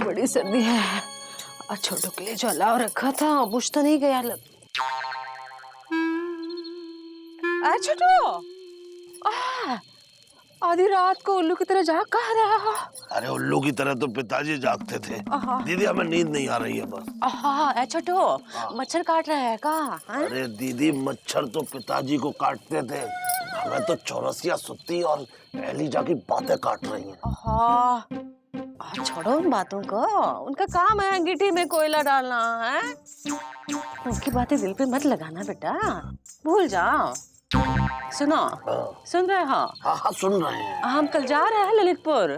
बड़ी सर्दी है और छोटू के लिए जो अलाव रखा था बुझ तो नहीं गया छोटू आधी रात को उल्लू की तरह जाग कहाँ रहा? अरे उल्लू की तरह तो पिताजी जागते थे। दीदी हमें नींद नहीं आ रही है बस। छोटू मच्छर काट रहा है का? अरे दीदी मच्छर तो पिताजी को काटते थे, हमें तो चौरसिया सुत्ती और एलिजा की बातें काट रही हैं। छोड़ो उन बातों को, उनका काम है अंगीठी में कोयला डालना है। उनकी बातें दिल पे मत लगाना बेटा, भूल जाओ। सुनो, सुन रहे हो? हाँ सुन रहे हैं। हम कल जा रहे हैं ललितपुर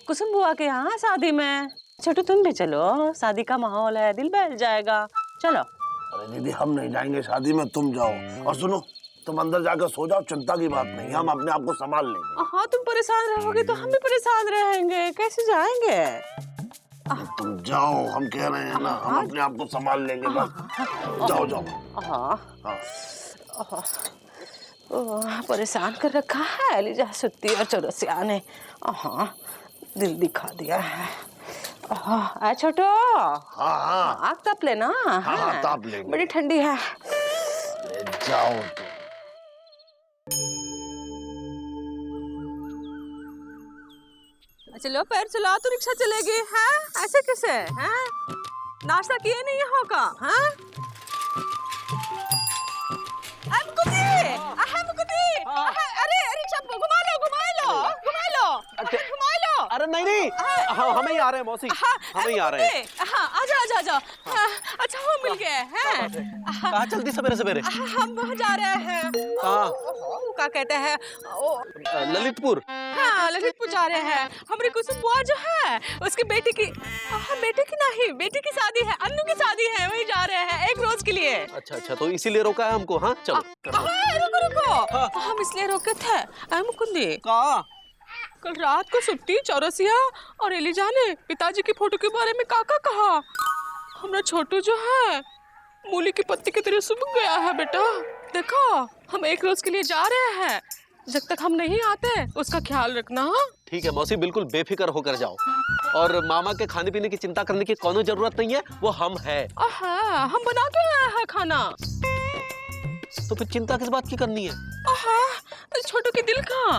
कुसुम बुआ के यहाँ शादी में। छोटू तुम भी चलो, शादी का माहौल है, दिल बहल जाएगा, चलो। अरे दीदी हम नहीं जाएंगे शादी में, तुम जाओ। और सुनो तुम अंदर जाकर सो जाओ, चिंता की बात नहीं, हम अपने आप को संभाल लेंगे। हाँ तुम परेशान रहोगे तो हम भी परेशान रहेंगे, कैसे जाएंगे? तुम जाओ, हम कह रहे हैं ना, हम अपने आप को संभाल लेंगे बस। जाओ जाओ। परेशान कर रखा है एलिजा सुत्ती और चौरसिया ने। दिल दिखा दिया है। छोटो आग ताप लेना। हाँ ताप लेंगे, बड़ी ठंडी है। जाओ। चलो पैर चलाओ तो रिक्शा चलेगी है? ऐसे कैसे है? नाश्ता किए नहीं होगा? अरे रिक्शा घुमा लो। अरे नहीं हमें ही आ रहे हैं मौसी, हमें ही आ रहे हैं। आजा। अच्छा हो मिल गए हैं। कहाँ चलती सवेरे? हम वहाँ जा रहे हैं। कहाँ? क्या कहते हैं? ललितपुर। हाँ ललितपुर जा रहे हैं। हमारी कुसुम बुआ जो है उसकी बेटी की बेटी की शादी है, अन्नू की शादी है, वही जा रहे हैं एक रोज के लिए। अच्छा तो इसीलिए रोका है हमको। हाँ चलो। रुको। हम इसलिए रोके थे मुकुंदी, कल रात को सुट्टी चौरसिया और एलिजा ने पिताजी की फोटो के बारे में काका कहा। हमारा छोटू जो है मूली की पत्ती की तरह सूख गया है बेटा। देखो हम एक रोज के लिए जा रहे हैं, जब तक हम नहीं आते उसका ख्याल रखना। ठीक है मौसी, बिल्कुल बेफिक्र होकर जाओ। और मामा के खाने पीने की चिंता करने की कोनो जरूरत नहीं है, वो हम है। हम बना के आए हैं खाना। तो फिर चिंता किस बात की करनी है? छोटू की दिल कहाँ?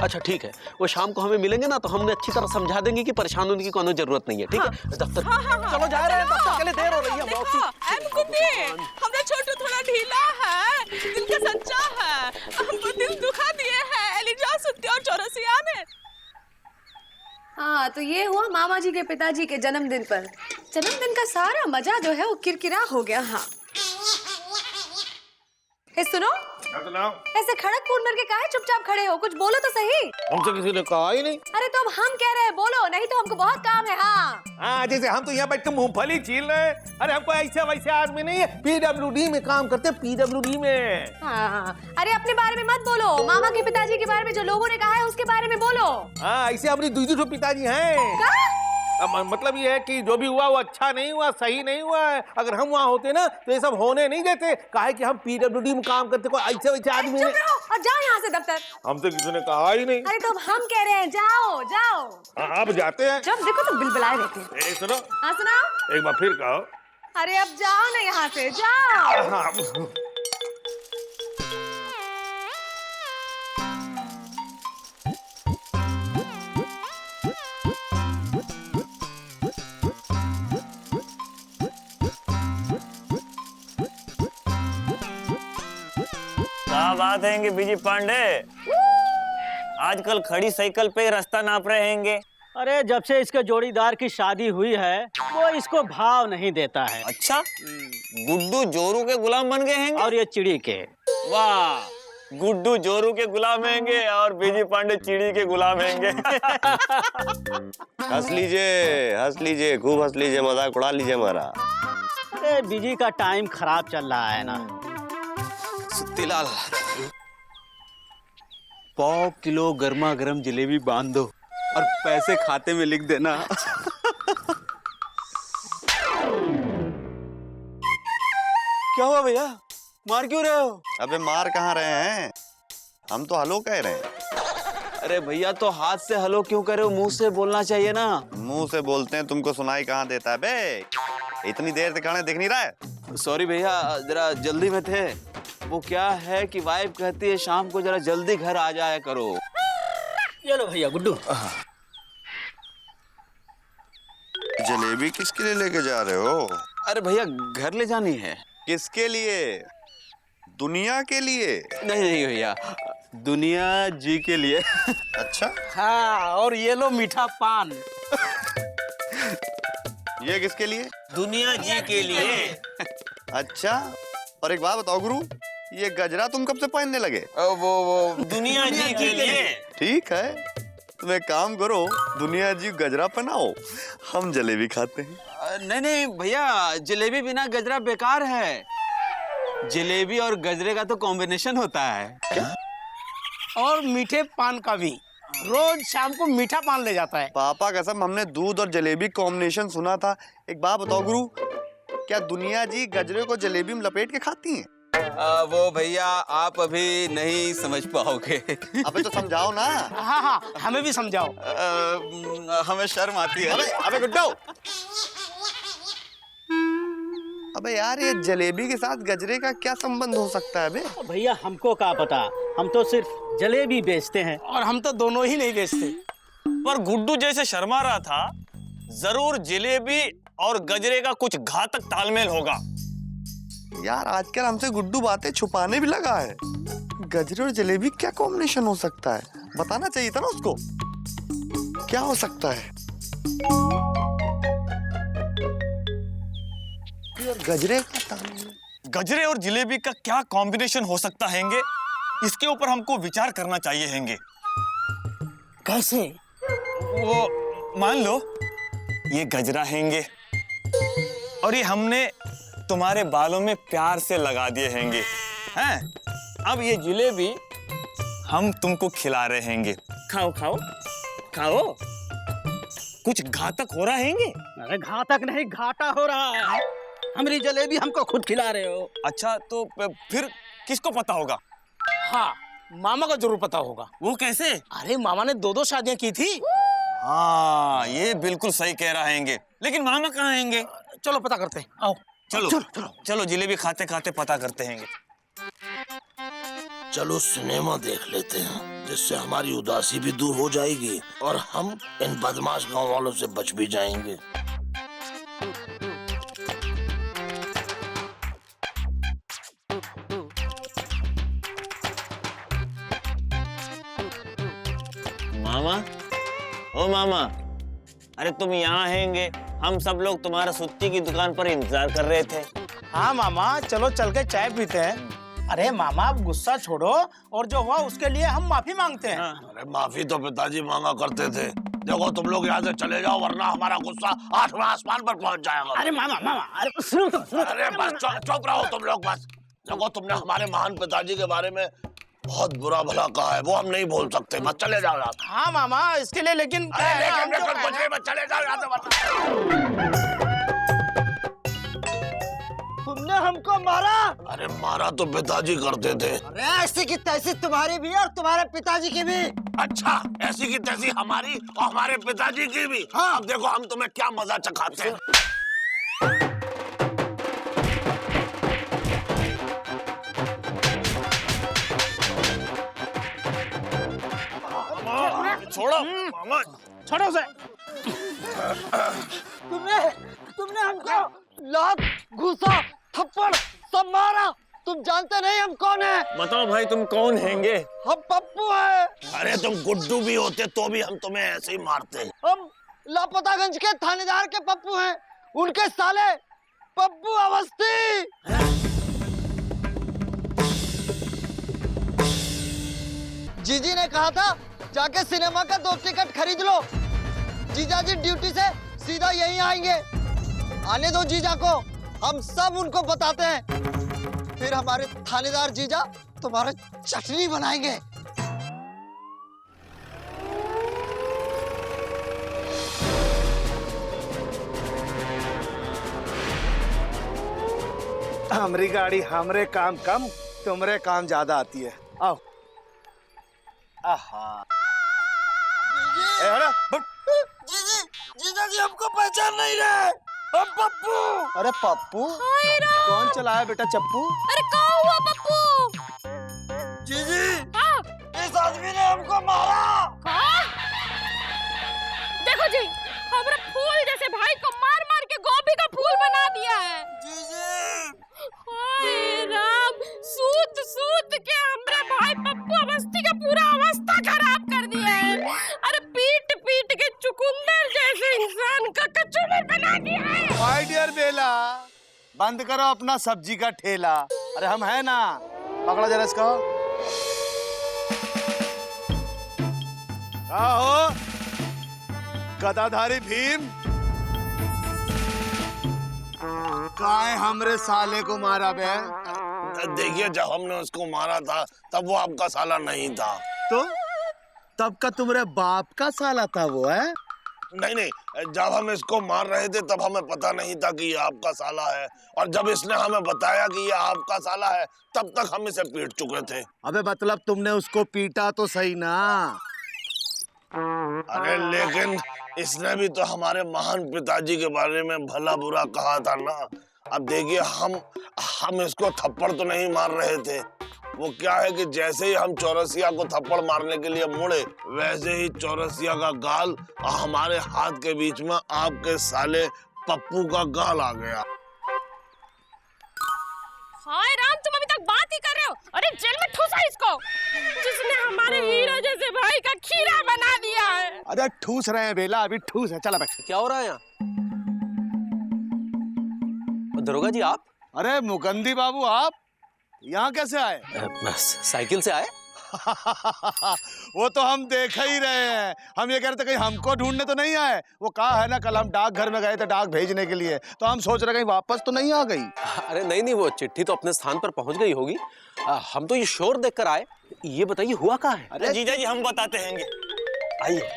अच्छा ठीक है, वो शाम को हमें मिलेंगे ना तो हमने अच्छी तरह समझा देंगे कि परेशान होने की कोनो जरूरत नहीं है। ठीक है दफ्तर। चलो जा रहे हैं, दफ्तर के लिए देर हो रही है मौसी। हमारा छोटू थोड़ा ढीला है, दिल का सच्चा है, हमको दिल दुखा दिए हैं एलिजा सुत्ती और चौरसिया ने। हाँ तो ये हुआ मामा जी के पिताजी के जन्मदिन पर। जन्मदिन का सारा मजा जो है वो किरकिरा हो गया। हाँ सुनो, ऐसे खड़क करके काहे चुपचाप खड़े हो? कुछ बोलो तो सही। हमसे किसी ने कहा ही नहीं। अरे तो अब हम कह रहे हैं बोलो, नहीं तो हमको बहुत काम है। हाँ जैसे हम तो यहाँ बैठ कर मूंगफली छील रहे हैं। अरे हमको ऐसे वैसे आदमी नहीं है, PWD में काम करते हैं, PWD में। हाँ अरे अपने बारे में मत बोलो, मामा के पिताजी के बारे में जो लोगों ने कहा है उसके बारे में बोलो। हाँ ऐसे हमारी दूसरे पिताजी हैं। मतलब ये है कि जो भी हुआ वो अच्छा नहीं हुआ, सही नहीं हुआ है। अगर हम वहाँ होते ना तो ये सब होने नहीं देते। काहे कि हम PWD में काम करते, कोई ऐसे वैसे आदमी नहीं। और जाओ यहाँ से दफ्तर। हमसे किसी ने कहा ही नहीं। अरे तो हम कह रहे हैं जाओ। आप जाते हैं? जब देखो तो बिलबिलाए रहते। सुनो। हाँ सुनाओ। एक बार फिर कहो। अरे अब जाओ ना यहाँ से, जाओ। क्या बात है बीजी पांडे, आजकल खड़ी साइकिल पे रास्ता नाप रहे हैं। अरे जब से इसके जोड़ीदार की शादी हुई है वो इसको भाव नहीं देता है। अच्छा, गुड्डू जोरू के गुलाम बन गए हैं और ये चिड़ी के। वाह, गुड्डू जोरू के गुलाम हैंगे और बीजी पांडे चिड़ी के गुलाम हैंगे। हंस लीजिए, खूब हंस लीजिए, मजाक उड़ा लीजिए हमारा। अरे बीजी का टाइम खराब चल रहा है ना। सुत्तीलाल, 1.5 किलो गर्मा गर्म जलेबी बांध दो और पैसे खाते में लिख देना। क्या हुआ भैया, मार क्यों रहे हो? अबे मार कहाँ रहे हैं, हम तो हेलो कह रहे हैं। अरे भैया तो हाथ से हेलो क्यों कर रहे हो, मुंह से बोलना चाहिए ना। मुंह से बोलते हैं, तुमको सुनाई कहाँ देता है बे? इतनी देर से खड़े दिख नहीं रहा है? सॉरी भैया, जरा जल्दी में थे। वो क्या है कि वाइफ कहती है शाम को जरा जल्दी घर आ जाया करो। ये लो भैया गुड्डू। जलेबी किसके लिए लेके जा रहे हो? अरे भैया घर ले जानी है। किसके लिए? दुनिया के लिए? नहीं नहीं भैया, दुनिया जी के लिए। अच्छा, हाँ, और ये लो मीठा पान। ये किसके लिए? दुनिया जी के लिए। अच्छा, और एक बात बताओ गुरु, ये गजरा तुम कब से पहनने लगे? वो दुनिया जी के लिए। ठीक है, तुम एक काम करो, दुनिया जी गजरा पहनाओ, हम जलेबी खाते हैं। नहीं नहीं भैया, जलेबी बिना गजरा बेकार है। जलेबी और गजरे का तो कॉम्बिनेशन होता है। क्या? और मीठे पान का भी। रोज शाम को मीठा पान ले जाता है। पापा कसम, हमने दूध और जलेबी कॉम्बिनेशन सुना था। एक बात बताओ गुरु, क्या दुनिया जी गजरे को जलेबी में लपेट के खाती हैं? वो भैया आप अभी नहीं समझ पाओगे। अबे तो समझाओ ना। हाँ हाँ, हमें भी समझाओ। हमें शर्म आती है। अबे गुड्डो, अबे यार ये जलेबी के साथ गजरे का क्या संबंध हो सकता है बे? भैया हमको क्या पता, हम तो सिर्फ जलेबी बेचते हैं। और हम तो दोनों ही नहीं बेचते। पर गुड्डू जैसे शर्मा रहा था, जरूर जलेबी और गजरे का कुछ घातक तालमेल होगा। यार आजकल हमसे गुड्डू बातें छुपाने भी लगा है। गजरे और जलेबी क्या कॉम्बिनेशन हो सकता है? बताना चाहिए था ना उसको। क्या हो सकता है? गजरे का तालमेल। गजरे और जलेबी का क्या कॉम्बिनेशन हो सकता हैंगे? इसके ऊपर हमको विचार करना चाहिए हैंगे। कैसे? वो मान लो ये गजरा हैंगे और ये हमने तुम्हारे बालों में प्यार से लगा दिए हैंगे, हैं? अब ये जलेबी हम तुमको खिला रहे हैंगे। खाओ खाओ खाओ। कुछ घातक हो रहा हैंगे? अरे घातक नहीं, घाटा हो रहा है। हमारी जलेबी हमको खुद खिला रहे हो। अच्छा, तो फिर किसको पता होगा? हाँ, मामा को जरूर पता होगा। वो कैसे? अरे मामा ने 2-2 शादियां की थी। हाँ, ये बिल्कुल सही कह रहा हैंगे। लेकिन मामा कहाँ हैंगे? चलो पता करते हैं, आओ। चलो चलो चलो, चलो जलेबी खाते खाते पता करते हैंगे। चलो सिनेमा देख लेते हैं, जिससे हमारी उदासी भी दूर हो जाएगी और हम इन बदमाश गांव वालों से बच भी जाएंगे। मामा, ओ मामा, अरे तुम यहाँ हैंगे, हम सब लोग तुम्हारा सुत्ती की दुकान पर इंतजार कर रहे थे। हाँ मामा, चलो चल के चाय पीते हैं। अरे मामा, आप गुस्सा छोड़ो और जो हुआ उसके लिए हम माफी मांगते हैं। अरे माफी तो पिताजी मांगा करते थे। देखो तुम लोग यहाँ से चले जाओ वरना हमारा गुस्सा 8वें आसमान पर पहुँच जाएगा। अरे मामा मामा, अरे सुनो तो, सुनो। अरे बस चुप रहो तुम लोग बस। देखो तुमने हमारे महान पिताजी के बारे में बहुत बुरा भला कहा है, वो हम नहीं बोल सकते। बस चले जाओ यहाँ से। हाँ मामा, इसके लिए लेकिन चले जाओ यहाँ से। तुमने हमको मारा? अरे मारा तो पिताजी करते थे। अरे ऐसी की तैसी तुम्हारी भी और तुम्हारे पिताजी की भी। अच्छा, ऐसी की तैसी हमारी और हमारे पिताजी की भी। हाँ, अब देखो हम तुम्हें क्या मजा चखाते हैं। छोड़ो मामा, छोड़ो उसे। तुमने हमको लात, घूसा, थप्पड़ सब मारा। तुम जानते नहीं हम कौन है? बताओ भाई तुम कौन हैंगे? हम पप्पू है। अरे तुम गुड्डू भी होते तो भी हम तुम्हें ऐसे ही मारते। हम लापतागंज के थानेदार के पप्पू हैं, उनके साले पप्पू अवस्थी। जीजी ने कहा था जाके सिनेमा का 2 टिकट खरीद लो। जीजा जी ड्यूटी से सीधा यहीं आएंगे। आने दो जीजा को, हम सब उनको बताते हैं। फिर हमारे थानेदार जीजा तुम्हारे चटनी बनाएंगे। हमारी गाड़ी हमरे काम कम, तुमरे काम ज्यादा आती है। आओ। आहा। जीजी, जीजा पिताजी हमको पहचान नहीं रहे। हम पप्पू। अरे पप्पू कौन चलाया बेटा चप्पू? अरे क्या हुआ पप्पू? जीजी हाँ? इस आदमी ने हमको मारा। हाँ? देखो जी, हमारे फूल जैसे भाई को मार मार के गोभी का फूल बना दिया है। हाय राम, सूत सूत के हमारे भाई पप्पू अवस्थी का पूरा अवस्था खराब कर दिया है। अरे पीट पीट के चुकंदर जैसे इंसान का कचूमर बना दिया है। माय डियर बेला, बंद करो अपना सब्जी का ठेला। अरे हम है ना, पकड़ो जरा इसको। हो गदाधारी भीम, काहे हमरे साले को मारा बे? देखिए, जब हमने उसको मारा था तब वो आपका साला नहीं था। तो तब का तुम्हारे बाप का साला था वो, है? नहीं, जब हम इसको मार रहे थे तब हमें पता नहीं था कि ये आपका साला है, और जब इसने हमें बताया कि ये आपका साला है तब तक हम इसे पीट चुके थे। अबे मतलब तुमने उसको पीटा तो सही ना? अरे लेकिन इसने भी तो हमारे महान पिताजी के बारे में भला बुरा कहा था ना। अब देखिए, हम इसको थप्पड़ तो नहीं मार रहे थे। वो क्या है कि जैसे ही हम चौरसिया को थप्पड़ मारने के लिए मुड़े, वैसे ही चौरसिया का गाल हमारे हाथ के बीच में आपके साले पप्पू का गाल आ गया। हाय राम, तुम अभी तक बात ही कर रहे हो? अरे जेल में ठूसा इसको, जिसने हमारे हीरो जैसे भाई का खीरा बना दिया है। अरे ठूस रहे हैं बेला, अभी ठूस है। चला बैठ। क्या हो रहा है यहाँ? दरोगा जी आप? अरे मुकंदी बाबू, आप यहाँ कैसे आए? साइकिल से आए? वो तो हम देख ही रहे हैं। हम ये कह रहे थे कहीं हमको ढूंढने तो नहीं आए। वो कहा है ना, कल हम डाक घर में गए थे डाक भेजने के लिए, तो हम सोच रहे कहीं वापस तो नहीं आ गई। अरे नहीं, वो चिट्ठी तो अपने स्थान पर पहुंच गई होगी। हम तो ये शोर देखकर आए। ये बताइए हुआ कहाँ है? अरे जीजा जी हम बताते हैं। आइए।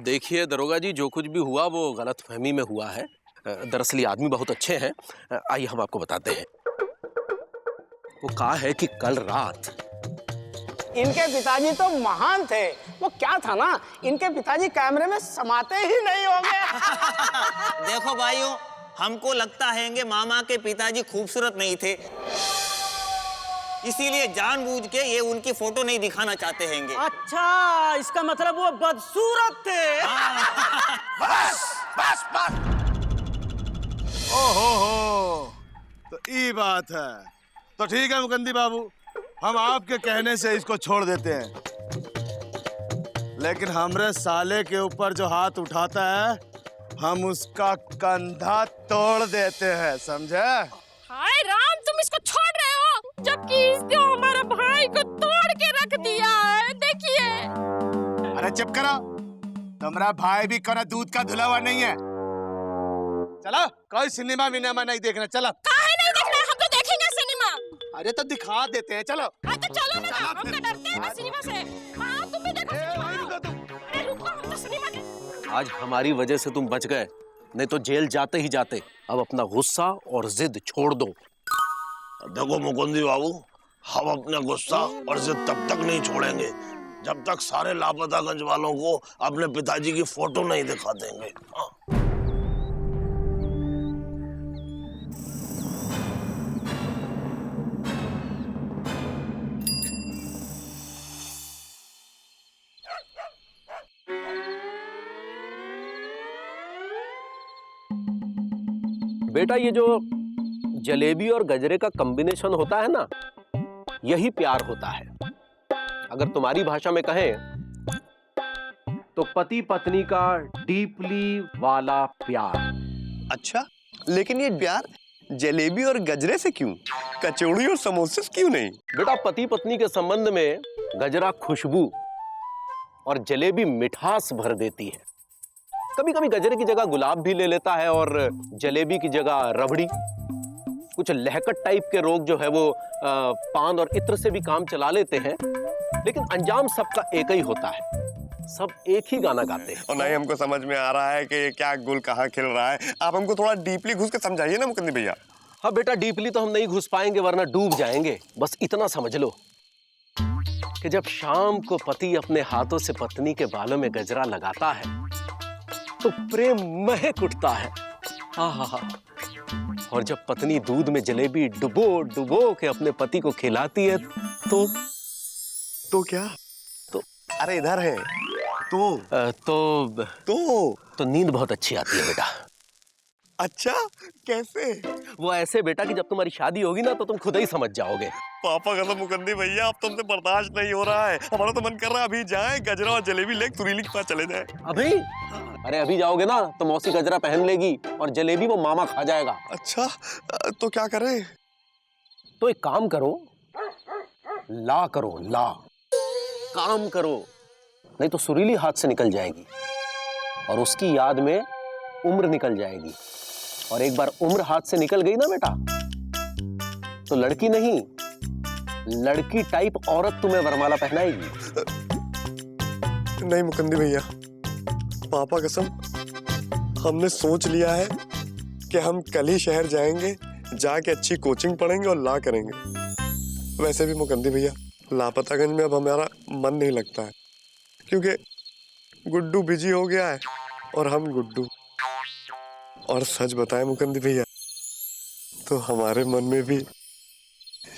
देखिए दरोगा जी, जो कुछ भी हुआ वो गलतफहमी में हुआ है। दरअसल ये आदमी बहुत अच्छे हैं। आइए हम आपको बताते हैं। वो कहा है कि कल रात इनके पिताजी तो महान थे। वो क्या था ना, इनके पिताजी कैमरे में समाते ही नहीं होंगे। देखो भाइयों, हमको लगता है कि मामा के पिताजी खूबसूरत नहीं थे, इसीलिए जानबूझ के ये उनकी फोटो नहीं दिखाना चाहते हैं। अच्छा, इसका मतलब वो बदसूरत थे। बस। ओहो, तो ये बात है। तो ठीक है मुकंदी बाबू, हम आपके कहने से इसको छोड़ देते हैं, लेकिन हमरे साले के ऊपर जो हाथ उठाता है, हम उसका कंधा तोड़ देते हैं, समझे? हाय राम, तुम इसको छोड़ रहे हो, जबकि इसने हमारे भाई को तोड़ के रख दिया है। देखिए। अरे चुप करो, तुम्हारा भाई भी कोई दूध का धुला हुआ नहीं है। चलो, कोई सिनेमा विनेमा नहीं देखना। चलो। काहे नहीं देखना, हम तो देखेंगे सिनेमा। अरे तो दिखा देते हैं, चलो। हाँ तो चलो ना, हम तो डरते हैं ना सिनेमा से। हाँ, तुम भी देखो सिनेमा। अरे रुको, हम तो सिनेमा देख। आज हमारी वजह से तुम बच गए, नहीं तो जेल जाते ही जाते। अब अपना गुस्सा और जिद छोड़ दो। देखो मुकुंदी बाबू, हम अपना गुस्सा और जिद तब तक नहीं छोड़ेंगे जब तक सारे लापतागंज वालों को अपने पिताजी की फोटो नहीं दिखा देंगे। हाँ। बेटा, ये जो जलेबी और गजरे का कॉम्बिनेशन होता है ना, यही प्यार होता है। अगर तुम्हारी भाषा में कहें तो पति पत्नी का डीपली वाला प्यार। अच्छा, लेकिन ये प्यार जलेबी और गजरे से क्यों? कचौड़ी और समोसे से क्यों नहीं? बेटा, पति पत्नी के संबंध में गजरा खुशबू और जलेबी मिठास भर देती है। कभी कभी गजरे की जगह गुलाब भी ले लेता है और जलेबी की जगह रबड़ी। कुछ लहकट टाइप के रोग जो है वो पान और इत्र से भी काम चला लेते हैं, लेकिन अंजाम सबका एक ही होता है। सब एक ही गाना गाते हैं। और नहीं हमको समझ में आ रहा है कि ये क्या गुल कहाँ खिल रहा है। आप हमको थोड़ा डीपली घुस के समझाइए ना मुकंदी भैया। हाँ बेटा, डीपली तो हम नहीं घुस पाएंगे वरना डूब जाएंगे। बस इतना समझ लो कि जब शाम को पति अपने हाथों से पत्नी के बालों में गजरा लगाता है तो प्रेम महक उठता है। आहा, और जब पत्नी दूध में जलेबी डुबो डुबो के अपने पति को खिलाती है तो क्या? तो अरे इधर है तो नींद बहुत अच्छी आती है बेटा। अच्छा, कैसे? वो ऐसे बेटा कि जब तुम्हारी शादी होगी ना तो तुम खुद ही समझ जाओगे। पापा कसम मुकद्दी भैया, अब तुमसे बर्दाश्त नहीं हो रहा है। हमारा तो मन कर रहा है अभी जाए गजरा और जलेबी लेके तुरीली के पास चले जाए। अभी? अरे अभी जाओगे ना तो मौसी गजरा पहन लेगी और जलेबी वो मामा खा जाएगा। अच्छा, तो क्या करें? तो एक काम करो, ला करो, ला काम करो, नहीं तो सुरीली हाथ से निकल जाएगी और उसकी याद में उम्र निकल जाएगी। और एक बार उम्र हाथ से निकल गई ना बेटा तो लड़की नहीं, लड़की टाइप औरत तुम्हें वरमाला पहनाएगी। नहीं मुकद्दी भैया, पापा कसम हमने सोच लिया है कि हम कल ही शहर जाएंगे, जाके अच्छी कोचिंग पढ़ेंगे और ला करेंगे। वैसे भी मुकद्दी भैया, लापतागंज में अब हमारा मन नहीं लगता है क्योंकि गुड्डू बिजी हो गया है और हम गुड्डू। और सच बताएं मुकद्दी भैया, तो हमारे मन में भी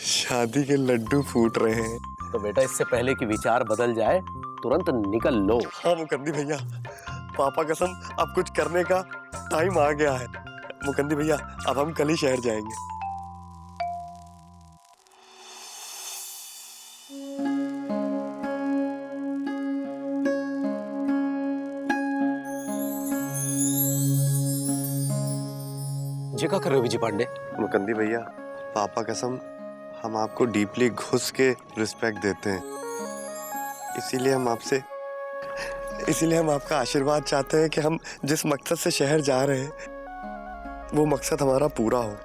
शादी के लड्डू फूट रहे हैं। तो बेटा इससे पहले कि विचार बदल जाए तुरंत निकल लो। हाँ मुकद्दी भैया, पापा कसम अब कुछ करने का टाइम आ गया है। मुकद्दी भैया अब हम कल ही शहर जाएंगे। ये क्या कर रहे हो विजय पांडे? मुकद्दी भैया, पापा कसम हम आपको डीपली घुस के रिस्पेक्ट देते हैं, इसीलिए हम आपका आशीर्वाद चाहते हैं कि हम जिस मकसद से शहर जा रहे हैं वो मकसद हमारा पूरा हो।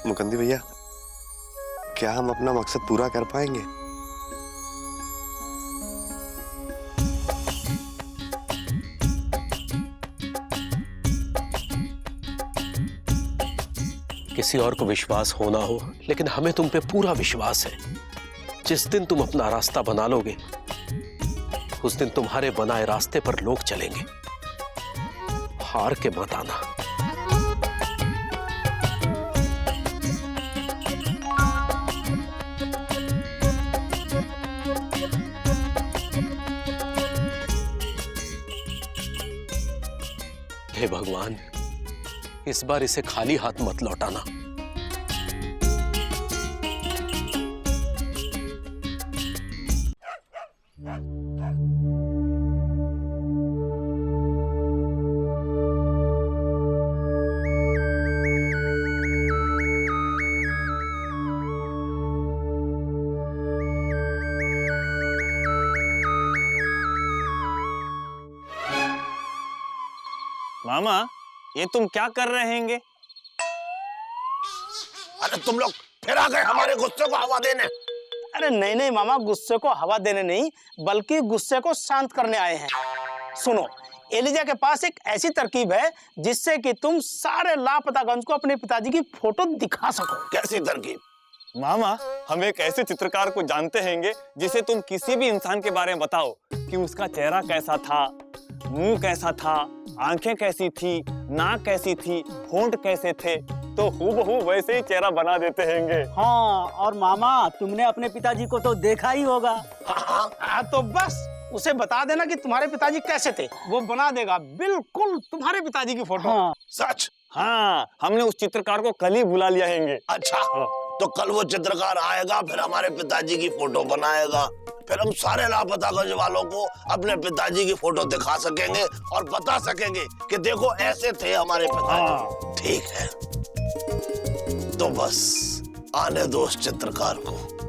मुकद्दी भैया, क्या हम अपना मकसद पूरा कर पाएंगे? किसी और को विश्वास हो ना हो, लेकिन हमें तुम पे पूरा विश्वास है। जिस दिन तुम अपना रास्ता बना लोगे उस दिन तुम्हारे बनाए रास्ते पर लोग चलेंगे। हार के मत आना। हे भगवान, इस बार इसे खाली हाथ मत लौटाना। मामा, ये तुम क्या कर रहे हैं? अरे तुम लोग फिर आ गए हमारे गुस्से को हवा देने। अरे नहीं नहीं मामा, गुस्से को हवा देने नहीं बल्कि गुस्से को शांत करने आए हैं। सुनो, एलिजा के पास एक ऐसी तरकीब है जिससे कि तुम सारे लापतागंज को अपने पिताजी की फोटो दिखा सको। कैसी तरकीब? मामा, हम एक ऐसे चित्रकार को जानते हैं जिसे तुम किसी भी इंसान के बारे में बताओ कि उसका चेहरा कैसा था, मुंह कैसा था, आंखें कैसी थी, नाक कैसी थी, होंठ कैसे थे, तो हूबहू वैसे ही चेहरा बना देते हैं। हाँ, और मामा तुमने अपने पिताजी को तो देखा ही होगा। हाँ, तो बस उसे बता देना कि तुम्हारे पिताजी कैसे थे, वो बना देगा बिल्कुल तुम्हारे पिताजी की फोटो। हाँ। सच? हाँ, हमने उस चित्रकार को कल ही बुला लिया है। अच्छा, तो कल वो चित्रकार आएगा, फिर हमारे पिताजी की फोटो बनाएगा, फिर हम सारे लापतागंज वालों को अपने पिताजी की फोटो दिखा सकेंगे और बता सकेंगे कि देखो ऐसे थे हमारे पिताजी। ठीक है, तो बस आने दो उस चित्रकार को।